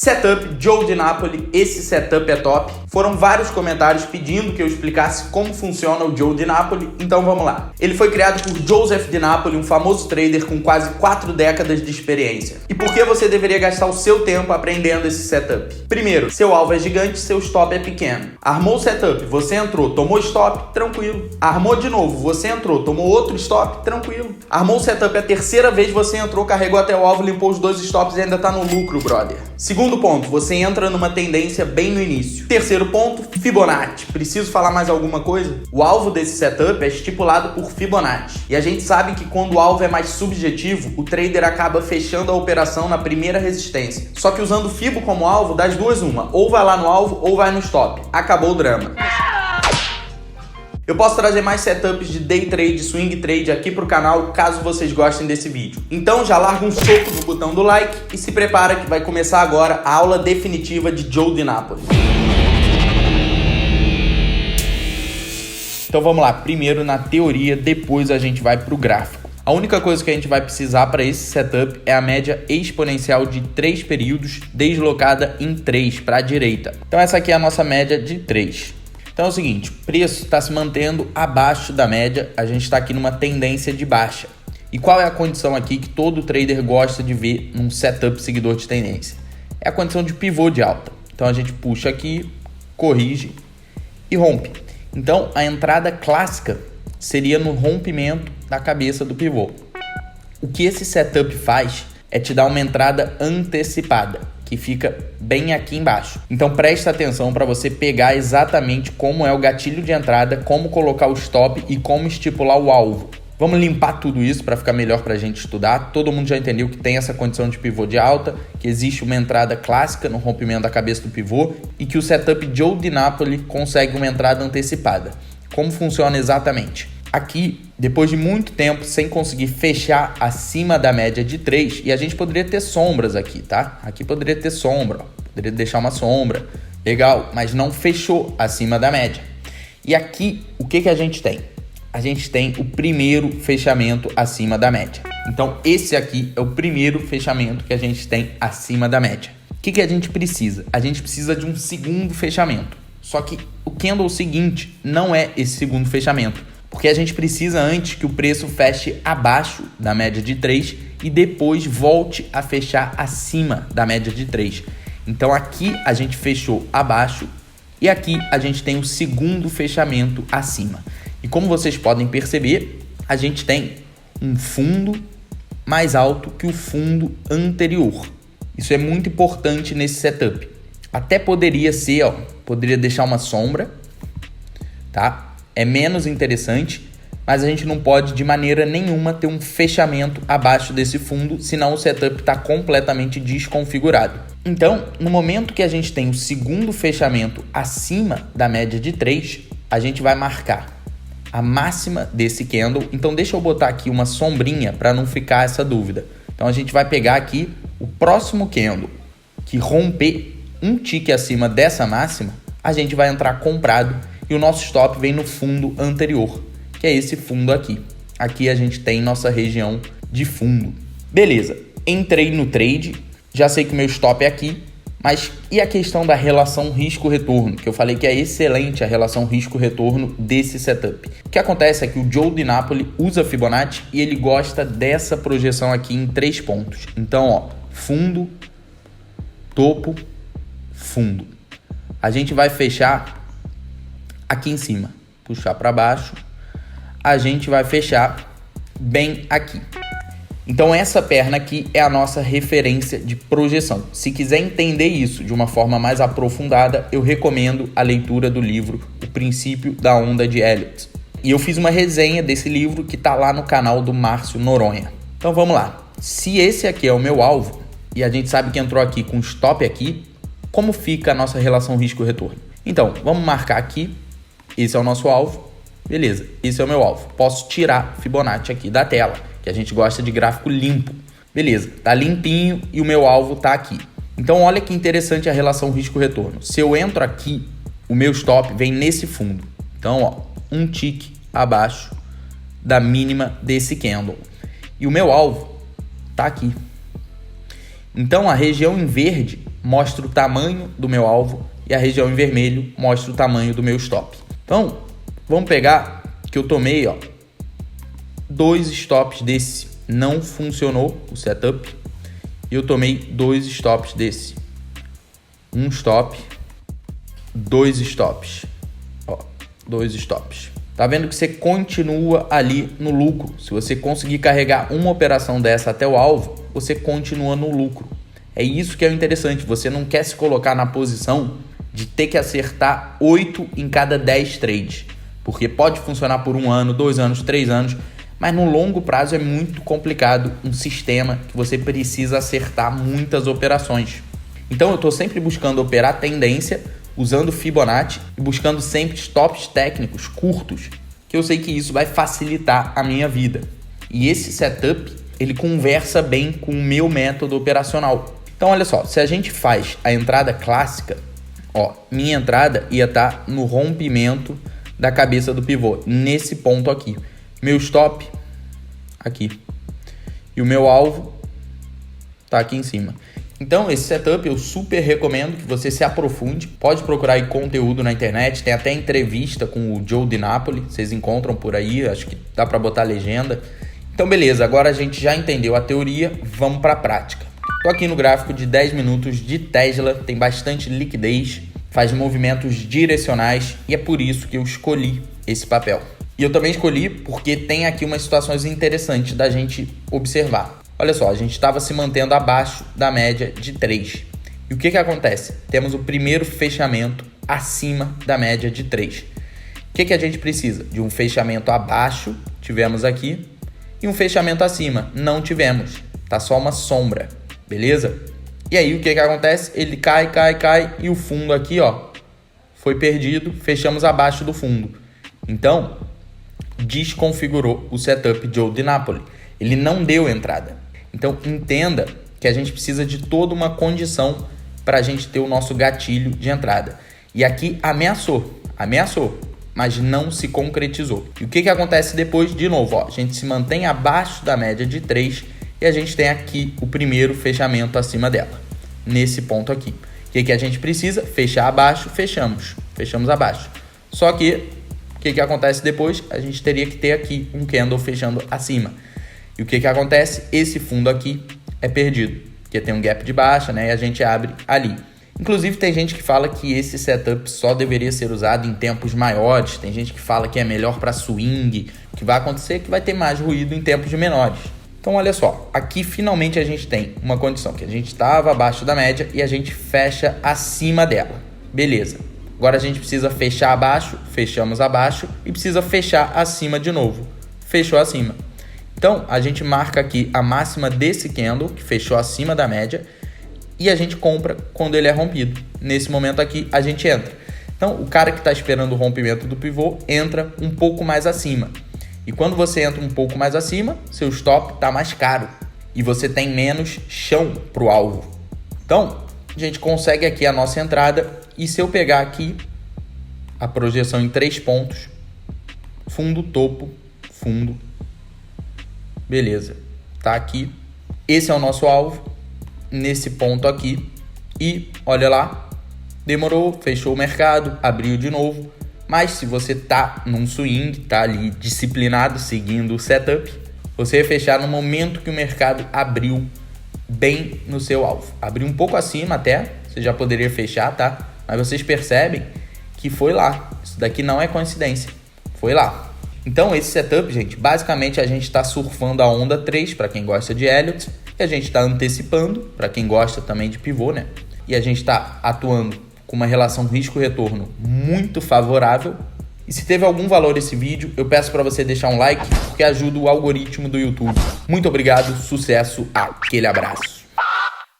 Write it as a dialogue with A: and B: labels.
A: Setup Joe DiNapoli, esse setup é top. Foram vários comentários pedindo que eu explicasse como funciona o Joe DiNapoli, então vamos lá. Ele foi criado por Joseph DiNapoli, um famoso trader com quase 4 décadas de experiência. E por que você deveria gastar o seu tempo aprendendo esse setup? Primeiro, seu alvo é gigante, seu stop é pequeno. Armou o setup, você entrou, tomou stop, tranquilo. Armou de novo, você entrou, tomou outro stop, tranquilo. Armou o setup a terceira vez, você entrou, carregou até o alvo, limpou os 2 stops e ainda tá no lucro, brother. Segundo ponto, você entra numa tendência bem no início. Terceiro ponto, Fibonacci. Preciso falar mais alguma coisa? O alvo desse setup é estipulado por Fibonacci. E a gente sabe que quando o alvo é mais subjetivo, o trader acaba fechando a operação na primeira resistência. Só que usando o Fibo como alvo, das duas uma. Ou vai lá no alvo ou vai no stop. Acabou o drama. Eu posso trazer mais setups de day trade, swing trade aqui pro canal, caso vocês gostem desse vídeo. Então já larga um soco no botão do like e se prepara que vai começar agora a aula definitiva de Joe DiNapoli. Então vamos lá, primeiro na teoria, depois a gente vai pro gráfico. A única coisa que a gente vai precisar para esse setup é a média exponencial de 3 períodos deslocada em 3 para a direita. Então essa aqui é a nossa média de 3. Então é o seguinte, o preço está se mantendo abaixo da média, a gente está aqui numa tendência de baixa. E qual é a condição aqui que todo trader gosta de ver num setup seguidor de tendência? É a condição de pivô de alta. Então a gente puxa aqui, corrige e rompe. Então a entrada clássica seria no rompimento da cabeça do pivô. O que esse setup faz é te dar uma entrada antecipada, que fica bem aqui embaixo. Então presta atenção para você pegar exatamente como é o gatilho de entrada, como colocar o stop e como estipular o alvo. Vamos limpar tudo isso para ficar melhor para a gente estudar. Todo mundo já entendeu que tem essa condição de pivô de alta, que existe uma entrada clássica no rompimento da cabeça do pivô e que o setup Joe DiNapoli consegue uma entrada antecipada. Como funciona exatamente? Aqui, depois de muito tempo sem conseguir fechar acima da média de 3, e a gente poderia ter sombras aqui, tá? Aqui poderia ter sombra, poderia deixar uma sombra, legal, mas não fechou acima da média. E aqui, o que a gente tem? A gente tem o primeiro fechamento acima da média. Então, esse aqui é o primeiro fechamento que a gente tem acima da média. O que a gente precisa? A gente precisa de um segundo fechamento. Só que o candle seguinte não é esse segundo fechamento. Porque a gente precisa antes que o preço feche abaixo da média de 3 e depois volte a fechar acima da média de 3. Então aqui a gente fechou abaixo e aqui a gente tem o segundo fechamento acima. E como vocês podem perceber, a gente tem um fundo mais alto que o fundo anterior. Isso é muito importante nesse setup. Até poderia ser, poderia deixar uma sombra, tá? É menos interessante, mas a gente não pode de maneira nenhuma ter um fechamento abaixo desse fundo, senão o setup está completamente desconfigurado. Então, no momento que a gente tem o segundo fechamento acima da média de 3, a gente vai marcar a máxima desse candle. Então deixa eu botar aqui uma sombrinha para não ficar essa dúvida. Então a gente vai pegar aqui o próximo candle que romper um tique acima dessa máxima, a gente vai entrar comprado. E o nosso stop vem no fundo anterior, que é esse fundo aqui. Aqui a gente tem nossa região de fundo. Beleza, entrei no trade, já sei que o meu stop é aqui, mas e a questão da relação risco-retorno? Que eu falei que é excelente a relação risco-retorno desse setup. O que acontece é que o Joe DiNapoli usa Fibonacci e ele gosta dessa projeção aqui em 3 pontos. Então, fundo, topo, fundo. A gente vai fechar aqui em cima, puxar para baixo, a gente vai fechar bem aqui. Então essa perna aqui é a nossa referência de projeção. Se quiser entender isso de uma forma mais aprofundada, eu recomendo a leitura do livro O Princípio da Onda de Elliott. E eu fiz uma resenha desse livro que está lá no canal do Márcio Noronha. Então vamos lá. Se esse aqui é o meu alvo, e a gente sabe que entrou aqui com stop aqui, como fica a nossa relação risco-retorno? Então, vamos marcar aqui. Esse é o nosso alvo, beleza, esse é o meu alvo. Posso tirar Fibonacci aqui da tela, que a gente gosta de gráfico limpo. Beleza, tá limpinho e o meu alvo tá aqui. Então olha que interessante a relação risco-retorno. Se eu entro aqui, o meu stop vem nesse fundo. Então, um tique abaixo da mínima desse candle. E o meu alvo tá aqui. Então a região em verde mostra o tamanho do meu alvo e a região em vermelho mostra o tamanho do meu stop. Então, vamos pegar que eu tomei, ó, 2 stops desse, não funcionou o setup, e eu tomei 2 stops desse. Um stop, 2 stops, ó, 2 stops. Tá vendo que você continua ali no lucro. Se você conseguir carregar uma operação dessa até o alvo, você continua no lucro. É isso que é o interessante. Você não quer se colocar na posição de ter que acertar 8 em cada 10 trades. Porque pode funcionar por 1 ano, 2 anos, 3 anos. Mas no longo prazo é muito complicado um sistema que você precisa acertar muitas operações. Então eu estou sempre buscando operar tendência, usando Fibonacci e buscando sempre stops técnicos curtos, que eu sei que isso vai facilitar a minha vida. E esse setup, ele conversa bem com o meu método operacional. Então olha só, se a gente faz a entrada clássica, ó, minha entrada ia estar no rompimento da cabeça do pivô, nesse ponto aqui. Meu stop, aqui. E o meu alvo tá aqui em cima. Então, esse setup eu super recomendo que você se aprofunde. Pode procurar aí conteúdo na internet. Tem até entrevista com o Joe DiNapoli. Vocês encontram por aí. Acho que dá para botar legenda. Então, beleza. Agora a gente já entendeu a teoria. Vamos para a prática. Tô aqui no gráfico de 10 minutos de Tesla. Tem bastante liquidez. Faz movimentos direcionais. E é por isso que eu escolhi esse papel. E eu também escolhi porque tem aqui umas situações interessantes da gente observar. Olha só, a gente estava se mantendo abaixo da média de 3. E o que acontece? Temos o primeiro fechamento acima da média de 3. O que a gente precisa? De um fechamento abaixo, tivemos aqui, e um fechamento acima, não tivemos. Tá só uma sombra, beleza? E aí o que acontece? Ele cai, e o fundo aqui, ó, foi perdido, fechamos abaixo do fundo. Então, desconfigurou o setup Joe DiNapoli. Ele não deu entrada. Então, entenda que a gente precisa de toda uma condição para a gente ter o nosso gatilho de entrada. E aqui ameaçou, mas não se concretizou. E o que acontece depois? De novo, ó, a gente se mantém abaixo da média de 3 e a gente tem aqui o primeiro fechamento acima dela, nesse ponto aqui. O que a gente precisa? Fechar abaixo, fechamos abaixo. Só que, o que acontece depois? A gente teria que ter aqui um candle fechando acima. E o que acontece? Esse fundo aqui é perdido, porque tem um gap de baixa, né? E a gente abre ali. Inclusive, tem gente que fala que esse setup só deveria ser usado em tempos maiores. Tem gente que fala que é melhor para swing. O que vai acontecer é que vai ter mais ruído em tempos menores. Então, olha só. Aqui, finalmente, a gente tem uma condição que a gente estava abaixo da média e a gente fecha acima dela. Beleza. Agora, a gente precisa fechar abaixo, fechamos abaixo e precisa fechar acima de novo. Fechou acima. Então, a gente marca aqui a máxima desse candle, que fechou acima da média, e a gente compra quando ele é rompido. Nesse momento aqui, a gente entra. Então, o cara que está esperando o rompimento do pivô entra um pouco mais acima. E quando você entra um pouco mais acima, seu stop está mais caro e você tem menos chão para o alvo. Então, a gente consegue aqui a nossa entrada e se eu pegar aqui a projeção em 3 pontos, fundo, topo, fundo, beleza, tá aqui. Esse é o nosso alvo, nesse ponto aqui. E olha lá, demorou, fechou o mercado, abriu de novo. Mas se você tá num swing, tá ali disciplinado, seguindo o setup, você vai fechar no momento que o mercado abriu bem no seu alvo. Abriu um pouco acima até, você já poderia fechar, tá? Mas vocês percebem que foi lá. Isso daqui não é coincidência, foi lá. Então, esse setup, gente, basicamente a gente está surfando a onda 3 para quem gosta de Elliott, e a gente está antecipando para quem gosta também de pivô, né? E a gente está atuando com uma relação risco-retorno muito favorável. E se teve algum valor esse vídeo, eu peço para você deixar um like, porque ajuda o algoritmo do YouTube. Muito obrigado, sucesso, aquele abraço.